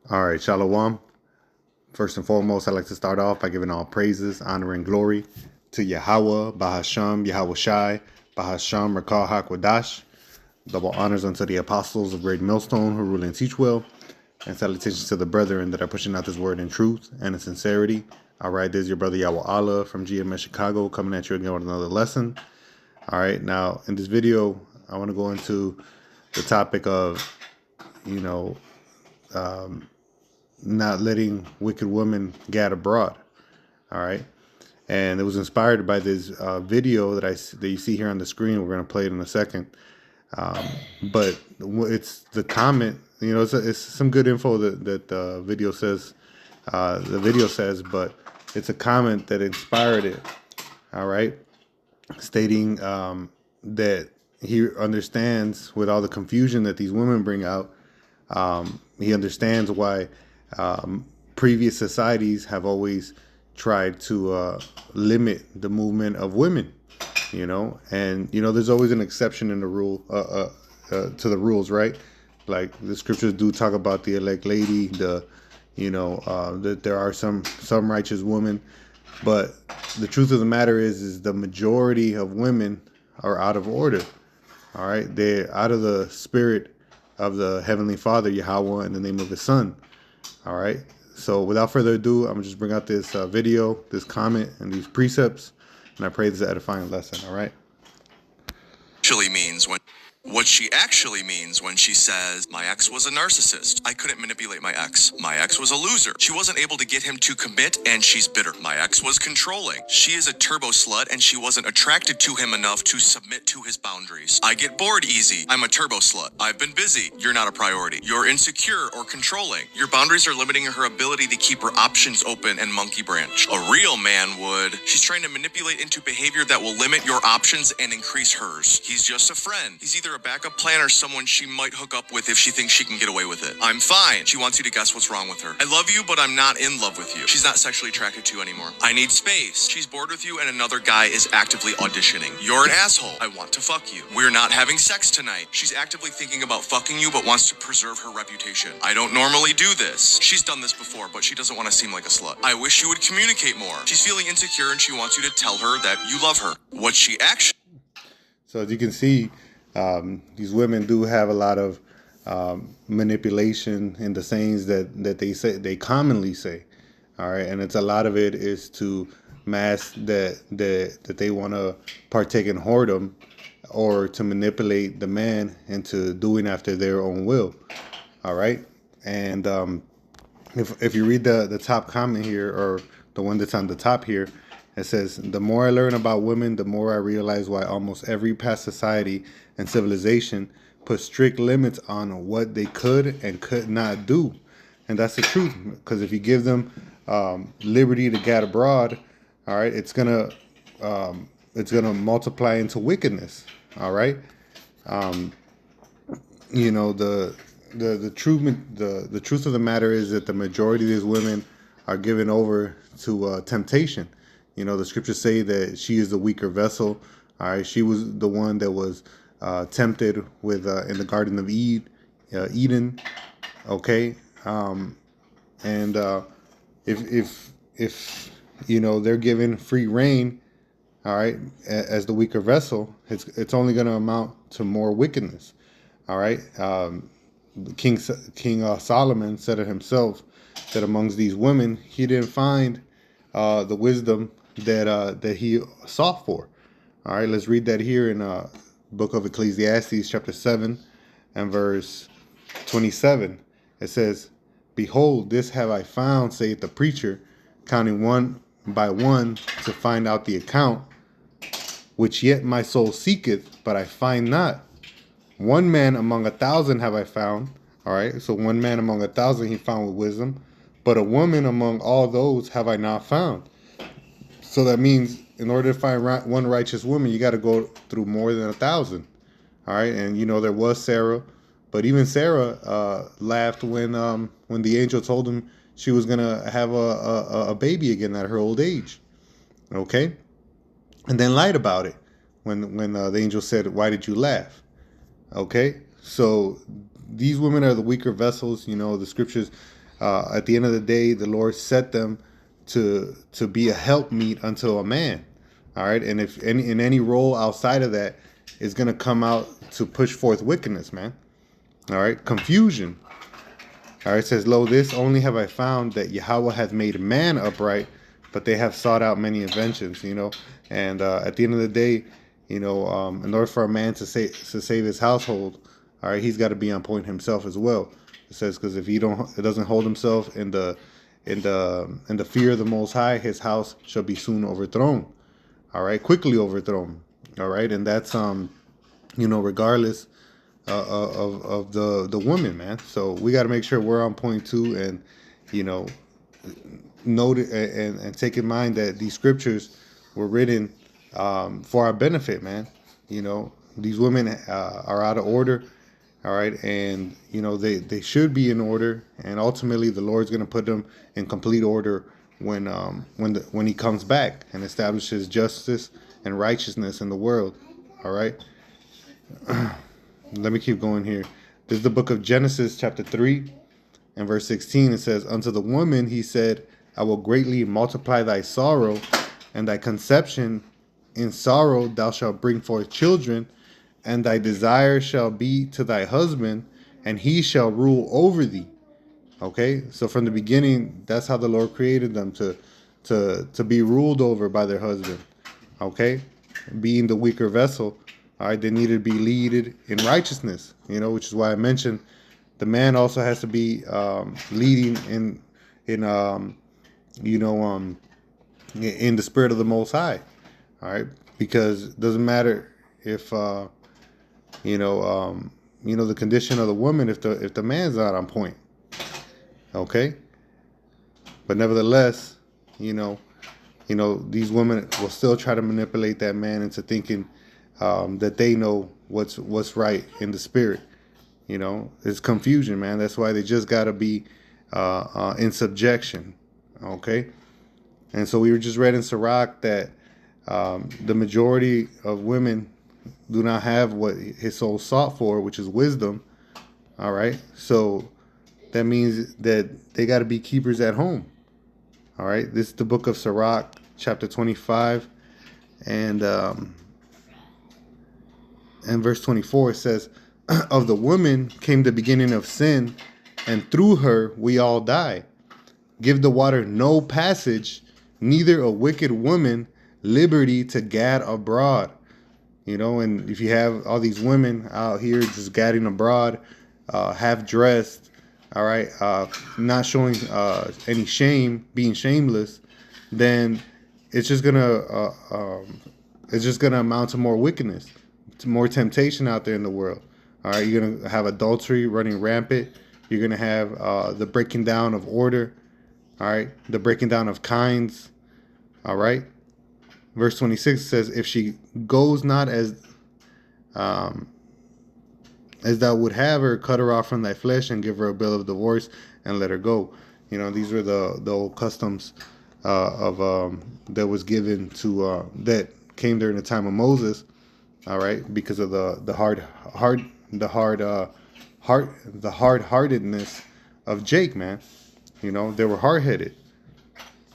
All right, Shalom. First and foremost, I'd like to start off by giving all praises, honor, and glory to Yahweh, Bahasham, Yahweh Shai, Bahasham, Rakah HaKodash. Double honors unto the apostles of Great Millstone who rule and teach well, and salutations to the brethren that are pushing out this word in truth and in sincerity. All right, this is your brother Yahweh Allah from GMS Chicago coming at you again with another lesson. All right, now in this video, I want to go into the topic of, you know, not letting wicked women gad abroad. All right. And it was inspired by this video that you see here on the screen. We're going to play it in a second. But it's the comment, it's some good info that the video says, but it's a comment that inspired it. All right. Stating that he understands with all the confusion that these women bring out. He understands why previous societies have always tried to limit the movement of women, and there's always an exception in the rule to the rules, right? Like the scriptures do talk about the elect lady, that there are some righteous women, but the truth of the matter is the majority of women are out of order. All right, they're out of the spirit of the Heavenly Father, Yahweh, in the name of His Son. All right. So without further ado, I'm going to just bring out this video, this comment, and these precepts. And I pray this is an edifying lesson. All right. What she actually means when she says, my ex was a narcissist. I couldn't manipulate my ex. My ex was a loser. She wasn't able to get him to commit, and she's bitter. My ex was controlling. She is a turbo slut, and she wasn't attracted to him enough to submit to his boundaries. I get bored easy. I'm a turbo slut. I've been busy. You're not a priority. You're insecure or controlling. Your boundaries are limiting her ability to keep her options open and monkey branch. A real man would. She's trying to manipulate into behavior that will limit your options and increase hers. He's just a friend. He's either a backup plan or someone she might hook up with if she thinks she can get away with it. I'm fine. She wants you to guess what's wrong with her. I love you, but I'm not in love with you. She's not sexually attracted to you anymore. I need space. She's bored with you and another guy is actively auditioning. You're an asshole. I want to fuck you. We're not having sex tonight. She's actively thinking about fucking you but wants to preserve her reputation. I don't normally do this. She's done this before, but she doesn't want to seem like a slut. I wish you would communicate more. She's feeling insecure and she wants you to tell her that you love her. What she actually... So as you can see, these women do have a lot of manipulation in the sayings that they commonly say. All right, and a lot of it is to mask that they want to partake in whoredom or to manipulate the man into doing after their own will. All right, and if you read the top comment here, or the one that's on the top here, it says, the more I learn about women, the more I realize why almost every past society and civilization put strict limits on what they could and could not do. And that's the truth, because if you give them liberty to get abroad, all right, it's gonna multiply into wickedness. All right, the truth of the matter is that the majority of these women are given over to temptation. The scriptures say that she is the weaker vessel. All right, she was the one that was tempted with in the Garden of Eden. Okay, and if they're given free reign, all right, as the weaker vessel, it's only going to amount to more wickedness. All right, King Solomon said it himself that amongst these women he didn't find the wisdom that he sought for. All right, let's read that here in book of Ecclesiastes chapter 7 and verse 27. It says, behold, this have I found, saith the preacher, counting one by one to find out the account, which yet my soul seeketh, but I find not. One man among 1,000 have I found. All right, so one man among 1,000 he found with wisdom, but a woman among all those have I not found. So that means in order to find one righteous woman, you got to go through more than 1,000. All right, and there was Sarah, but even Sarah laughed when the angel told him she was gonna have a baby again at her old age. Okay, and then lied about it when the angel said, "Why did you laugh?" Okay, so these women are the weaker vessels. The scriptures At the end of the day, the Lord set them to be a helpmeet unto a man. All right, and if in any role outside of that is going to come out to push forth wickedness, man. All right, confusion. All right, it says, lo, this only have I found, that Yahweh hath made man upright, but they have sought out many inventions, And at the end of the day, in order for a man to save his household, all right, he's got to be on point himself as well. It says, because if it doesn't hold himself in the fear of the Most High, his house shall be soon overthrown. All right, quickly overthrown. All right, and that's regardless of the woman, man. So we got to make sure we're on point too, and note and take in mind that these scriptures were written for our benefit, man. These women are out of order, all right, and they should be in order, and ultimately the Lord's going to put them in complete order when He comes back and establishes justice and righteousness in the world. All right. Let me keep going here. This is the book of Genesis, chapter 3, and verse 16. It says, unto the woman he said, I will greatly multiply thy sorrow, and thy conception in sorrow thou shalt bring forth children, and thy desire shall be to thy husband, and he shall rule over thee. Okay, so from the beginning, that's how the Lord created them, to be ruled over by their husband. Okay, being the weaker vessel. All right, they needed to be leaded in righteousness, which is why I mentioned the man also has to be leading in the spirit of the Most High. All right, because it doesn't matter if the condition of the woman, if the man's not on point. Okay, but nevertheless, these women will still try to manipulate that man into thinking that they know what's right in the spirit. It's confusion, man. That's why they just got to be in subjection. Okay, and so we just read in Sirach that the majority of women do not have what his soul sought for, which is wisdom. All right, so that means that they got to be keepers at home. All right, this is the book of Sirach, chapter 25, and verse 24. It says, of the woman came the beginning of sin, and through her we all die. Give the water no passage, neither a wicked woman liberty to gad abroad. And if you have all these women out here just gadding abroad, half dressed, all right, not showing any shame, being shameless, then it's just gonna amount to more wickedness, to more temptation out there in the world. All right, you're gonna have adultery running rampant. You're gonna have the breaking down of order. All right, the breaking down of kinds. All right, verse 26 says, if she goes not as thou would have her, cut her off from thy flesh, and give her a bill of divorce, and let her go. These were the old customs of that was given to that came during the time of Moses. All right, because of the hard-heartedness of Jake, man. They were hard-headed.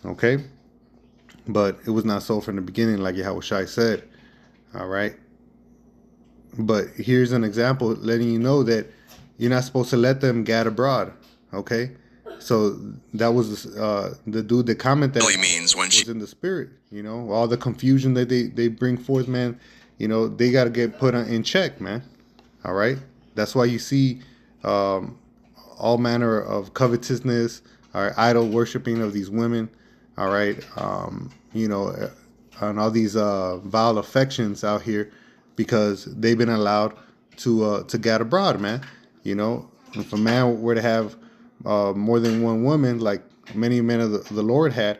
Okay, but it was not so from the beginning, like Yahushua said. All right. But here's an example letting you know that you're not supposed to let them gad abroad. Okay, so that was the dude that commented Really means when was in the spirit. All the confusion that they bring forth, man. They got to get put in check, man. All right, that's why you see all manner of covetousness, all right, idol worshiping of these women. All right, and all these vile affections out here, because they've been allowed to gad abroad, man. If a man were to have more than one woman, like many men of the Lord had,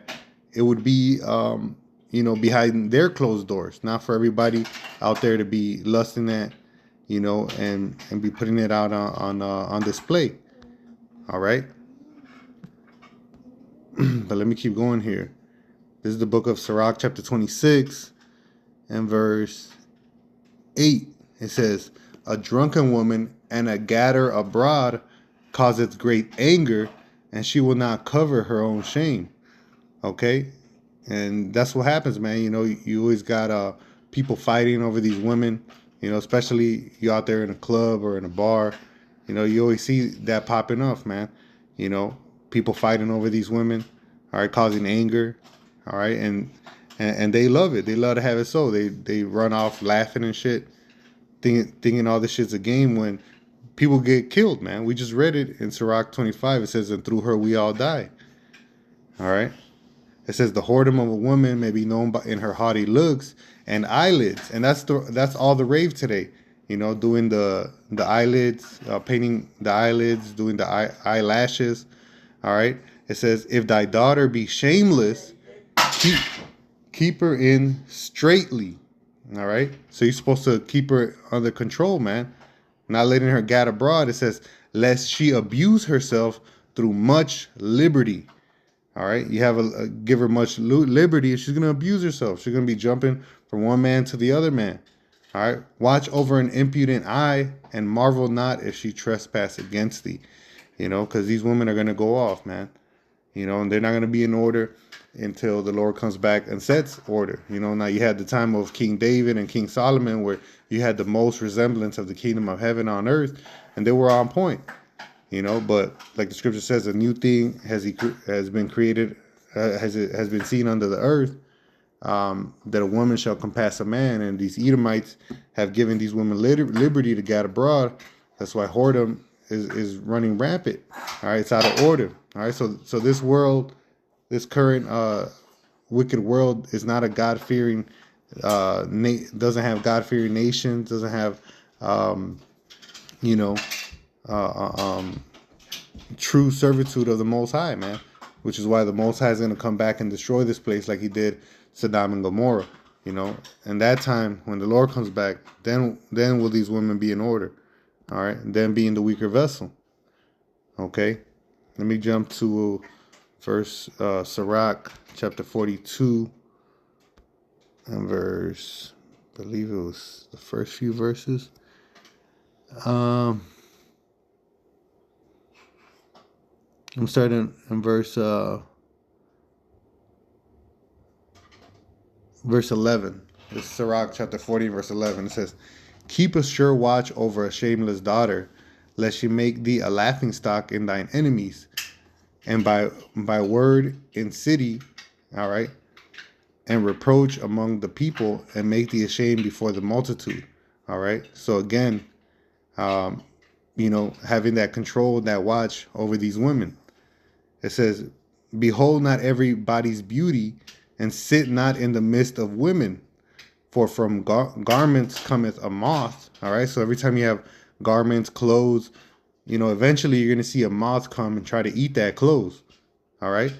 it would be behind their closed doors, not for everybody out there to be lusting at, and be putting it out on display. All right. But let me keep going here. This is the book of Sirach, chapter 26, and verse 8. It says, a drunken woman and a gadder abroad causeth great anger, and she will not cover her own shame. Okay, and that's what happens, man. You know, you always got people fighting over these women. You know, especially you out there in a club or in a bar. You know, you always see that popping off, man. You know, people fighting over these women, all right, causing anger, all right, and they love it. They love to have it so. They run off laughing and shit, thinking all this shit's a game when people get killed, man. We just read it in Sirach 25. It says, "And through her we all die." All right. It says the whoredom of a woman may be known by in her haughty looks and eyelids, and that's all the rave today. You know, doing the eyelids, painting the eyelids, doing the eyelashes. All right. It says, "If thy daughter be shameless, keep her in straitly." All right. So you're supposed to keep her under control, man. Not letting her gad abroad. It says, "Lest she abuse herself through much liberty." All right, you have give her much liberty, she's gonna abuse herself. She's gonna be jumping from one man to the other man. All right, watch over an impudent eye, and marvel not if she trespass against thee. You know, because these women are gonna go off, man. You know, and they're not gonna be in order until the Lord comes back and sets order. You know, now you had the time of King David and King Solomon, where you had the most resemblance of the kingdom of heaven on earth, and they were on point. You know, but like the scripture says, a new thing has been created, has been seen under the earth, that a woman shall compass a man, and these Edomites have given these women liberty to gad abroad. That's why whoredom is running rampant. All right, it's out of order. All right, so this world, this current wicked world, is not a God fearing, doesn't have God fearing nations, doesn't have, you know. True servitude of the Most High, man. Which is why the Most High is going to come back and destroy this place like he did Sodom and Gomorrah. You know, and that time when the Lord comes back, then will these women be in order. All right, and then being the weaker vessel. Okay, let me jump to verse Sirach chapter 42 and verse, I believe it was the first few verses. I'm starting in verse 11. This is Sirach chapter 40, verse 11. It says, "Keep a sure watch over a shameless daughter, lest she make thee a laughingstock in thine enemies, and by word in city," all right, "and reproach among the people, and make thee ashamed before the multitude." All right. So again, you know, having that control, that watch over these women. It says, "Behold not everybody's beauty, and sit not in the midst of women. For from garments cometh a moth." All right. So every time you have garments, clothes, you know, eventually you're going to see a moth come and try to eat that clothes. All right.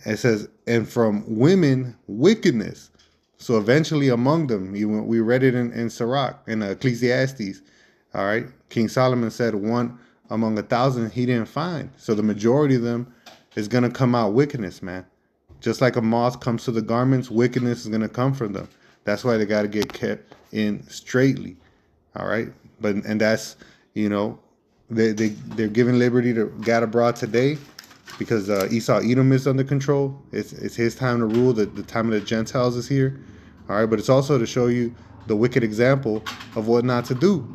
It says, "And from women, wickedness." So eventually among them, we read it in Sirach, in Ecclesiastes. All right. King Solomon said, one among 1,000 he didn't find. So the majority of them is going to come out wickedness, man. Just like a moth comes to the garments, wickedness is going to come from them. That's why they got to get kept in straitly. All right. And that's, you know, they're giving liberty to gad abroad today because Esau Edom is under control. It's his time to rule. The time of the Gentiles is here. All right. But it's also to show you the wicked example of what not to do.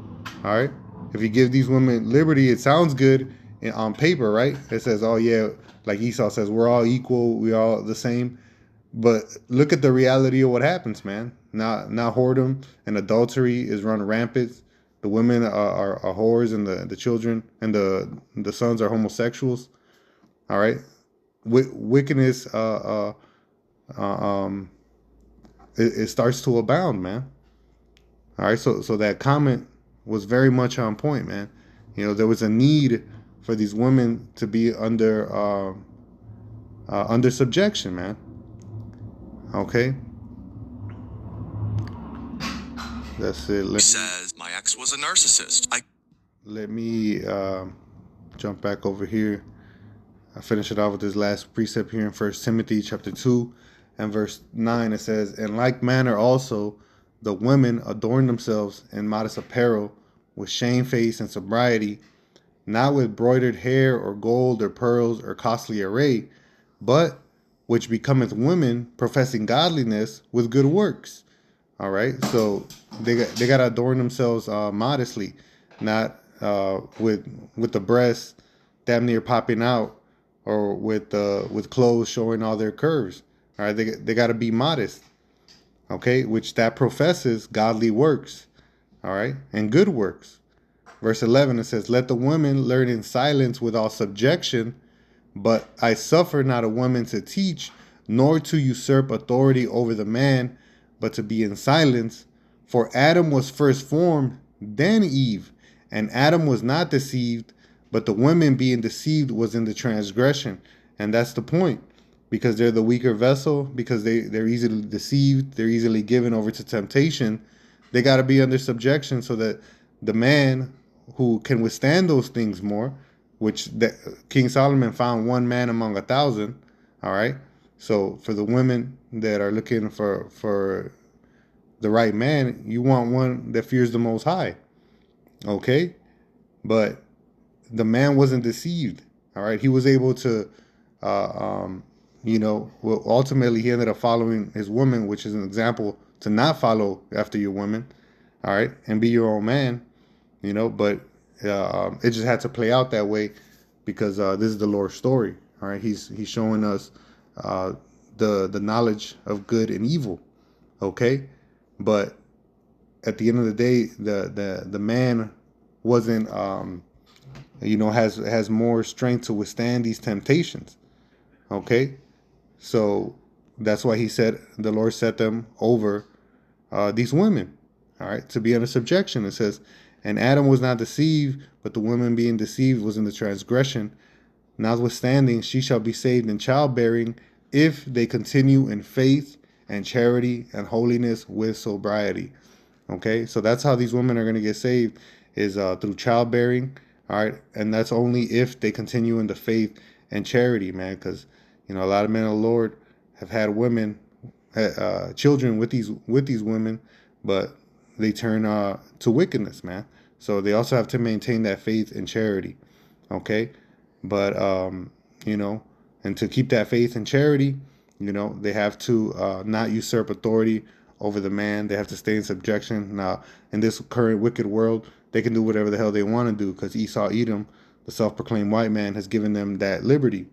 All right. If you give these women liberty, it sounds good on paper, right? It says, oh, yeah, like Esau says, we're all equal. We're all the same. But look at the reality of what happens, man. Now whoredom and adultery is run rampant. The women are whores, and the children and the sons are homosexuals. All right. Wickedness, it starts to abound, man. All right. So that comment was very much on point, man. You know, there was a need for these women to be under subjection, man. Okay. That's it. He says, my ex was a narcissist. Let me jump back over here. I finish it off with this last precept here in 1 Timothy chapter 2 and verse 9. It says, "In like manner also the women adorn themselves in modest apparel with shamefaced and sobriety, not with broidered hair or gold or pearls or costly array, but which becometh women professing godliness with good works. All right, so they got to adorn themselves modestly, not with the breasts damn near popping out, or with clothes showing all their curves. All right, they got to be modest. Okay, which that professes godly works. All right, and good works. Verse 11, it says, "Let the woman learn in silence with all subjection, but I suffer not a woman to teach, nor to usurp authority over the man, but to be in silence. For Adam was first formed, then Eve. And Adam was not deceived, but the woman being deceived was in the transgression." And that's the point. Because they're the weaker vessel, because they're easily deceived, they're easily given over to temptation. They got to be under subjection so that the man who can withstand those things more, which King Solomon found one man among 1,000. All right. So for the women that are looking for the right man, you want one that fears the Most High. Okay. But the man wasn't deceived. All right. He was able to, well, ultimately he ended up following his woman, which is an example to not follow after your woman. All right. And be your own man. But it just had to play out that way because this is the Lord's story. All right, He's showing us the knowledge of good and evil. Okay, but at the end of the day, the man wasn't has more strength to withstand these temptations. Okay, so that's why the Lord set them over these women. All right, to be under subjection. It says, "And Adam was not deceived, but the woman being deceived was in the transgression. Notwithstanding, she shall be saved in childbearing if they continue in faith and charity and holiness with sobriety." Okay, so that's how these women are going to get saved, is through childbearing. All right, and that's only if they continue in the faith and charity, man, because a lot of men of the Lord have had children with these women, but they turn to wickedness, man. So they also have to maintain that faith and charity. Okay, but and to keep that faith and charity, they have to not usurp authority over the man. They have to stay in subjection. Now, in this current wicked world, they can do whatever the hell they want to do because Esau, Edom, the self-proclaimed white man, has given them that liberty.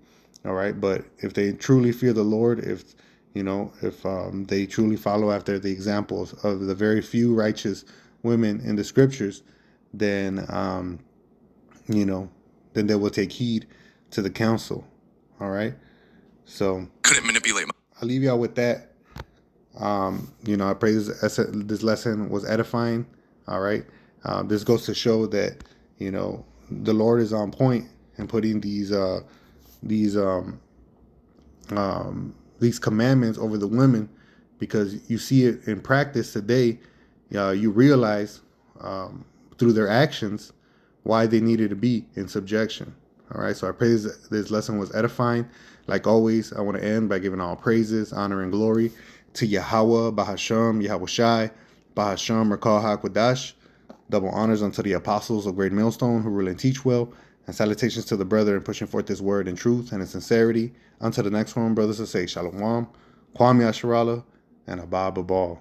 All right, but if they truly fear the Lord, if they truly follow after the examples of the very few righteous women in the scriptures, then then they will take heed to the counsel. All right, so Couldn't manipulate I'll leave y'all with that. I pray this lesson was edifying. All right, this goes to show that the Lord is on point in putting these commandments over the women, because you see it in practice today. You realize through their actions why they needed to be in subjection. All right, so I pray this lesson was edifying. Like always, I want to end by giving all praises, honor, and glory to Yahweh, Bahasham, Yahweh Shai, Bahasham, Rakal HaKodash. Double honors unto the apostles of Great Millstone who rule and teach well, and salutations to the brethren pushing forth this word in truth and in sincerity. Until the next one, brothers, to say Shalom, Kwam Yasharallah, and Abba Babal.